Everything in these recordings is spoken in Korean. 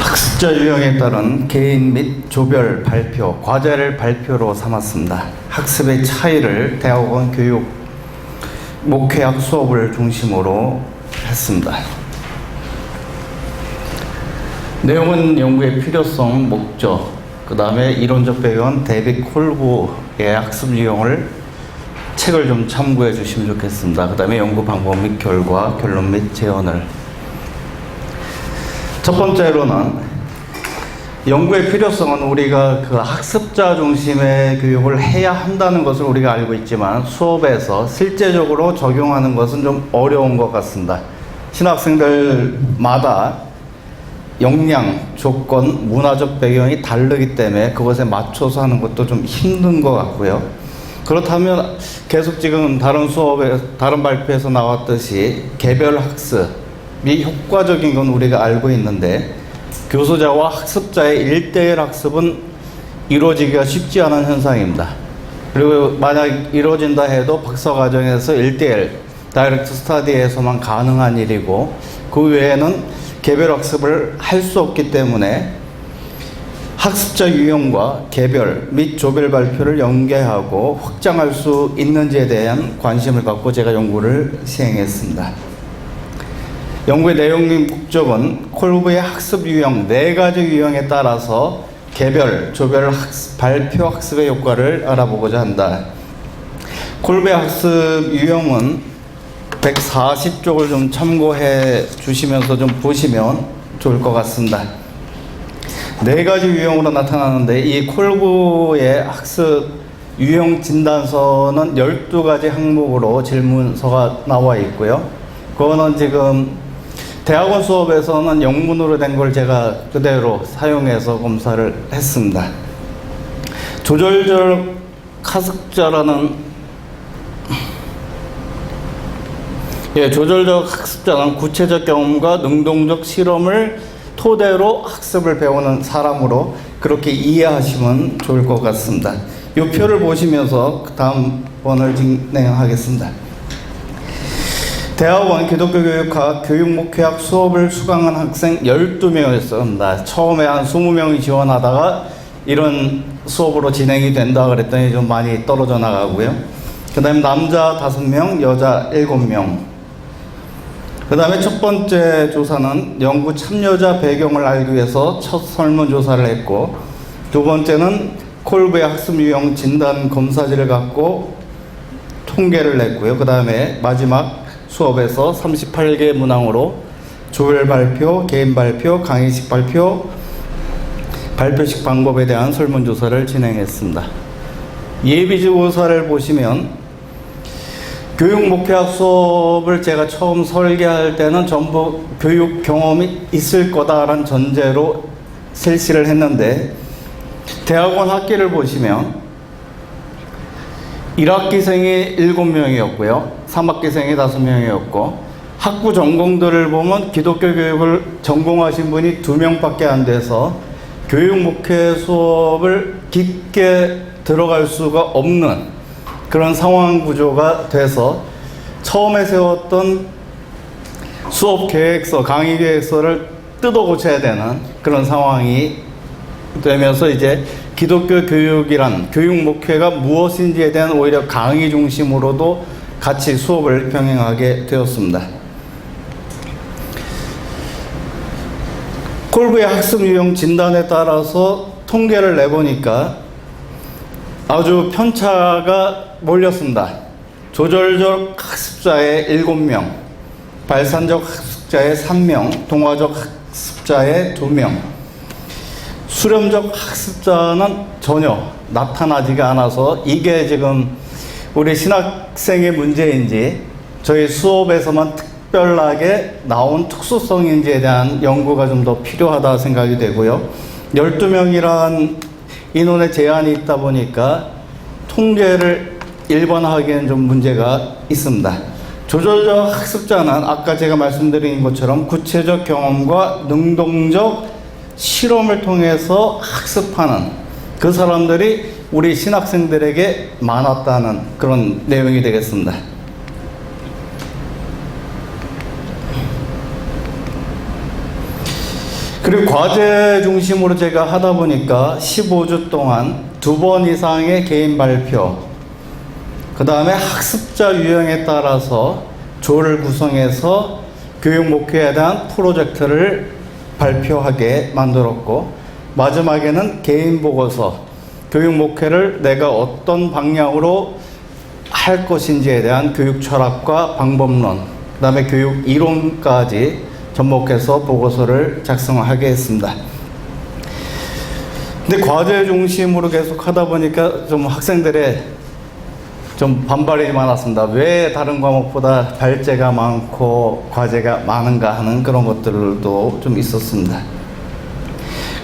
학습자 유형에 따른 개인 및 조별 발표, 과제를 발표로 삼았습니다. 학습의 차이를 대학원 교육 목회학 수업을 중심으로 했습니다. 내용은 연구의 필요성, 목적, 그 다음에 이론적 배경, 데이빗 콜브의 학습 유형을 책을 좀 참고해 주시면 좋겠습니다. 그 다음에 연구 방법 및 결과, 결론 및 제언을. 첫 번째로는 연구의 필요성은 우리가 그 학습자 중심의 교육을 해야 한다는 것을 우리가 알고 있지만 수업에서 실제적으로 적용하는 것은 좀 어려운 것 같습니다. 신학생들마다 역량, 조건, 문화적 배경이 다르기 때문에 그것에 맞춰서 하는 것도 좀 힘든 것 같고요. 그렇다면 계속 지금 다른 수업에, 다른 발표에서 나왔듯이 개별 학습이 효과적인 건 우리가 알고 있는데 교수자와 학습자의 1:1 학습은 이루어지기가 쉽지 않은 현상입니다. 그리고 만약 이루어진다 해도 박사과정에서 1:1 다이렉트 스터디에서만 가능한 일이고 그 외에는 개별 학습을 할 수 없기 때문에 학습자 유형과 개별 및 조별 발표를 연계하고 확장할 수 있는지에 대한 관심을 갖고 제가 연구를 시행했습니다. 연구의 내용 및 목적은 콜브의 학습 유형 4가지 유형에 따라서 개별, 조별 발표 학습의 효과를 알아보고자 한다. 콜브의 학습 유형은 140쪽을 좀 참고해 주시면서 좀 보시면 좋을 것 같습니다. 4가지 유형으로 나타나는데 이 콜브의 학습 유형 진단서는 12가지 항목으로 질문서가 나와 있고요. 그거는 지금 대학원 수업에서는 영문으로 된 걸 제가 그대로 사용해서 검사를 했습니다. 조절적 학습자는 구체적 경험과 능동적 실험을 토대로 학습을 배우는 사람으로 그렇게 이해하시면 좋을 것 같습니다. 이 표를 보시면서 다음 번을 진행하겠습니다. 대학원 기독교교육학 교육목회학 수업을 수강한 학생 12명이었습니다. 처음에 한 20명이 지원하다가 이런 수업으로 진행이 된다 그랬더니 좀 많이 떨어져 나가고요. 그 다음에 남자 5명, 여자 7명. 그 다음에 첫 번째 조사는 연구 참여자 배경을 알기 위해서 첫 설문조사를 했고, 두 번째는 콜브의 학습 유형 진단 검사지를 갖고 통계를 냈고요. 그 다음에 마지막 수업에서 38개 문항으로 조별 발표, 개인 발표, 강의식 발표, 발표식 방법에 대한 설문조사를 진행했습니다. 예비조사를 보시면 교육 목회학 수업을 제가 처음 설계할 때는 전부 교육 경험이 있을 거다라는 전제로 실시를 했는데 대학원 학기를 보시면 1학기생이 7명이었고요. 3학기생이 5명이었고 학부 전공들을 보면 기독교 교육을 전공하신 분이 2명밖에 안 돼서 교육 목회 수업을 깊게 들어갈 수가 없는 그런 상황 구조가 돼서 처음에 세웠던 수업 계획서, 강의 계획서를 뜯어 고쳐야 되는 그런 상황이 되면서 이제 기독교 교육이란 교육 목회가 무엇인지에 대한 오히려 강의 중심으로도 같이 수업을 병행하게 되었습니다. 콜브의 학습 유형 진단에 따라서 통계를 내보니까 아주 편차가 몰렸습니다. 조절적 학습자의 7명, 발산적 학습자의 3명, 동화적 학습자의 2명, 수렴적 학습자는 전혀 나타나지가 않아서 이게 지금 우리 신학생의 문제인지 저희 수업에서만 특별하게 나온 특수성인지에 대한 연구가 좀 더 필요하다 생각이 되고요. 12명이란 인원의 제한이 있다 보니까 통계를 일반화하기에는 좀 문제가 있습니다. 조절적 학습자는 아까 제가 말씀드린 것처럼 구체적 경험과 능동적 실험을 통해서 학습하는 그 사람들이 우리 신학생들에게 많았다는 그런 내용이 되겠습니다. 그리고 과제 중심으로 제가 하다 보니까 15주 동안 2번 이상의 개인 발표, 그 다음에 학습자 유형에 따라서 조를 구성해서 교육 목표에 대한 프로젝트를 발표하게 만들었고, 마지막에는 개인 보고서, 교육 목표를 내가 어떤 방향으로 할 것인지에 대한 교육 철학과 방법론, 그 다음에 교육 이론까지 접목해서 보고서를 작성하게 했습니다. 근데 과제 중심으로 계속 하다 보니까 좀 학생들의 좀 반발이 많았습니다. 왜 다른 과목보다 발제가 많고 과제가 많은가 하는 그런 것들도 좀 있었습니다.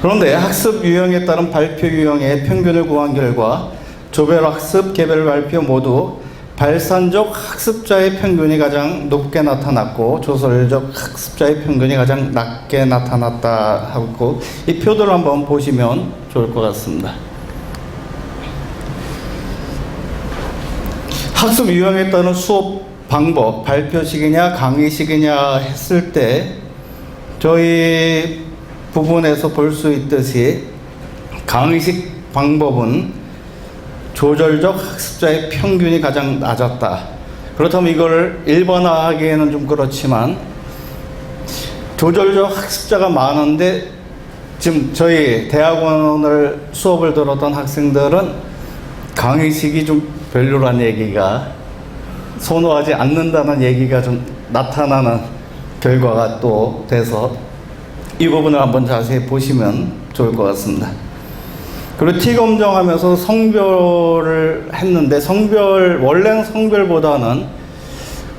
그런데 학습 유형에 따른 발표 유형의 평균을 구한 결과 조별 학습, 개별 발표 모두 발산적 학습자의 평균이 가장 높게 나타났고 조설적 학습자의 평균이 가장 낮게 나타났다 하고, 이 표들을 한번 보시면 좋을 것 같습니다. 학습 유형에 따른 수업 방법, 발표식이냐 강의식이냐 했을 때 저희 부분에서 볼 수 있듯이 강의식 방법은 조절적 학습자의 평균이 가장 낮았다. 그렇다면 이걸 일반화하기에는 좀 그렇지만, 조절적 학습자가 많은데 지금 저희 대학원을 수업을 들었던 학생들은 강의식이 좀 별로란 얘기가, 선호하지 않는다는 얘기가 좀 나타나는 결과가 또 돼서 이 부분을 한번 자세히 보시면 좋을 것 같습니다. 그리고 T 검정하면서 성별을 했는데, 원래는 성별보다는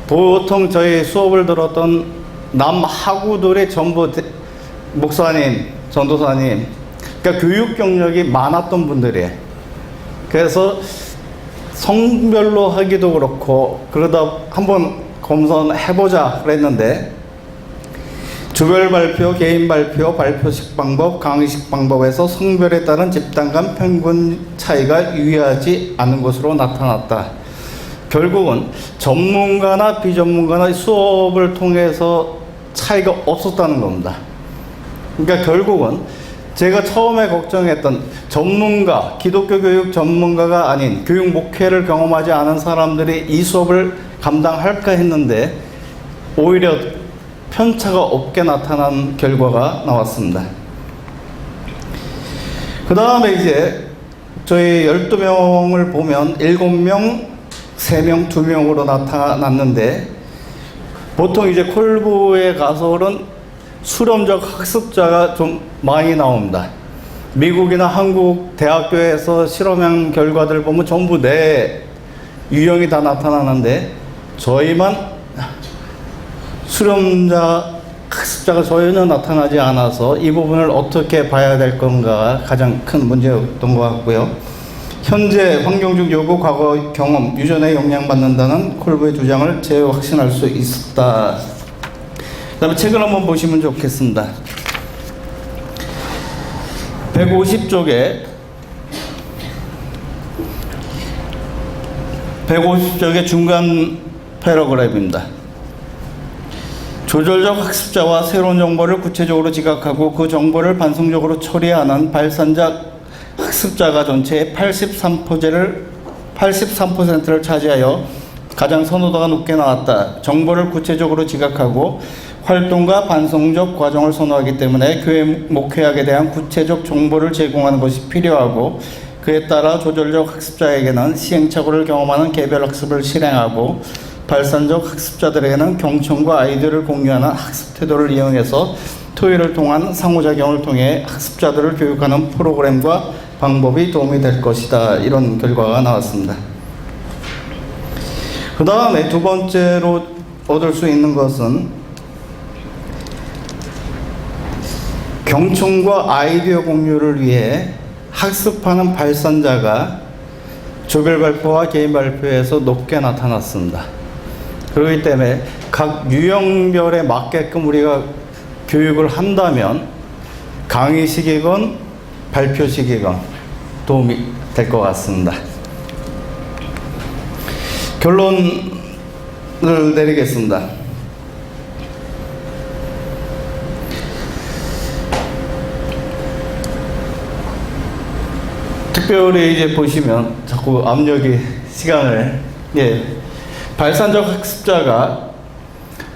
보통 저희 수업을 들었던 남하구들이 전부 목사님, 전도사님, 그러니까 교육 경력이 많았던 분들이에요. 그래서 성별로 하기도 그렇고, 그러다 한번 검선해보자 그랬는데, 조별 발표, 개인 발표, 발표식 방법, 강의식 방법에서 성별에 따른 집단 간 평균 차이가 유의하지 않은 것으로 나타났다. 결국은 전문가나 비전문가나 수업을 통해서 차이가 없었다는 겁니다. 그러니까 결국은 제가 처음에 걱정했던 전문가, 기독교 교육 전문가가 아닌 교육 목회를 경험하지 않은 사람들이 이 수업을 감당할까 했는데 오히려 편차가 없게 나타난 결과가 나왔습니다. 그 다음에 이제 저희 12명을 보면 7명, 3명, 2명으로 나타났는데, 보통 이제 콜부에 가서는 수렴적 학습자가 좀 많이 나옵니다. 미국이나 한국 대학교에서 실험형 결과들 보면 전부 내 유형이 다 나타나는데, 저희만 수렴자 학습자가 전혀 나타나지 않아서 이 부분을 어떻게 봐야 될 건가가 가장 큰 문제였던 것 같고요. 현재 환경적 요구, 과거 경험, 유전에 영향받는다는 콜부의 주장을 재확신할 수 있었다. 그 다음에 책을 한번 보시면 좋겠습니다. 150쪽의 중간 패러그래프입니다. 조절적 학습자와 새로운 정보를 구체적으로 지각하고 그 정보를 반성적으로 처리하는 발산적 학습자가 전체의 83%를 차지하여 가장 선호도가 높게 나왔다. 정보를 구체적으로 지각하고 활동과 반성적 과정을 선호하기 때문에 교회 목회학에 대한 구체적 정보를 제공하는 것이 필요하고, 그에 따라 조절적 학습자에게는 시행착오를 경험하는 개별 학습을 실행하고, 발산적 학습자들에게는 경청과 아이디어를 공유하는 학습 태도를 이용해서 토의를 통한 상호작용을 통해 학습자들을 교육하는 프로그램과 방법이 도움이 될 것이다. 이런 결과가 나왔습니다. 그 다음에 두 번째로 얻을 수 있는 것은 경청과 아이디어 공유를 위해 학습하는 발산자가 조별 발표와 개인 발표에서 높게 나타났습니다. 그렇기 때문에 각 유형별에 맞게끔 우리가 교육을 한다면 강의식이건 발표식이건 도움이 될 것 같습니다. 결론을 내리겠습니다. 특별히 이제 보시면 자꾸 압력이 시간을, 발산적 학습자가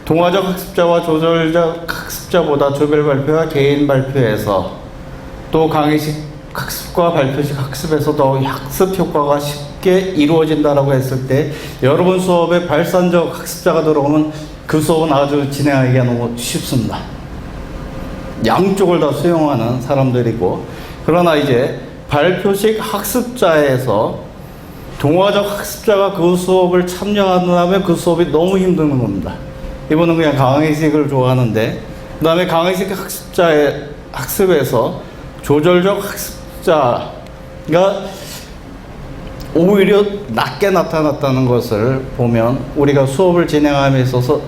동화적 학습자와 조절적 학습자보다 조별 발표와 개인 발표에서 또 강의식 학습과 발표식 학습에서 더 학습 효과가 쉽게 이루어진다라고 했을 때 여러분 수업에 발산적 학습자가 들어오면 그 수업은 아주 진행하기가 너무 쉽습니다. 양쪽을 다 수용하는 사람들이고, 그러나 이제 발표식 학습자에서 동화적 학습자가 그 수업을 참여한다면 그 수업이 너무 힘든 겁니다. 이분은 그냥 강의식을 좋아하는데, 그 다음에 강의식 학습자의 학습에서 조절적 학습자가 오히려 낮게 나타났다는 것을 보면 우리가 수업을 진행함에 있어서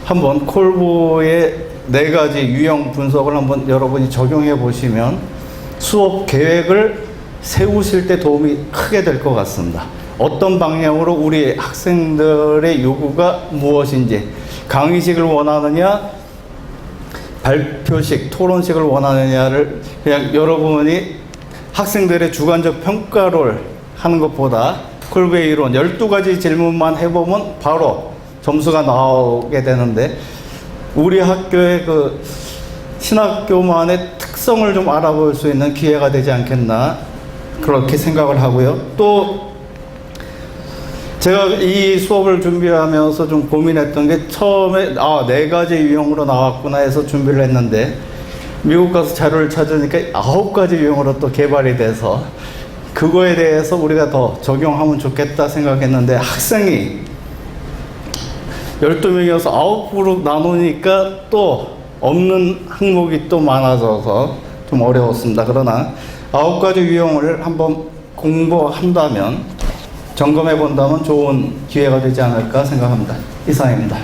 한번 콜보의 4가지 유형 분석을 한번 여러분이 적용해 보시면 수업 계획을 세우실 때 도움이 크게 될 것 같습니다. 어떤 방향으로 우리 학생들의 요구가 무엇인지, 강의식을 원하느냐 발표식, 토론식을 원하느냐를 그냥 여러분이 학생들의 주관적 평가를 하는 것보다 콜베의 이론 12가지 질문만 해보면 바로 점수가 나오게 되는데, 우리 학교의 그 신학교만의 특성을 좀 알아볼 수 있는 기회가 되지 않겠나 그렇게 생각을 하고요. 또 제가 이 수업을 준비하면서 좀 고민했던 게, 처음에 4가지 유형으로 나왔구나 해서 준비를 했는데 미국 가서 자료를 찾으니까 9가지 유형으로 또 개발이 돼서 그거에 대해서 우리가 더 적용하면 좋겠다 생각했는데, 학생이 12명이어서 9그룹 나누니까 또 없는 항목이 또 많아져서 좀 어려웠습니다. 그러나 9가지 유형을 한번 공부한다면, 점검해 본다면 좋은 기회가 되지 않을까 생각합니다. 이상입니다.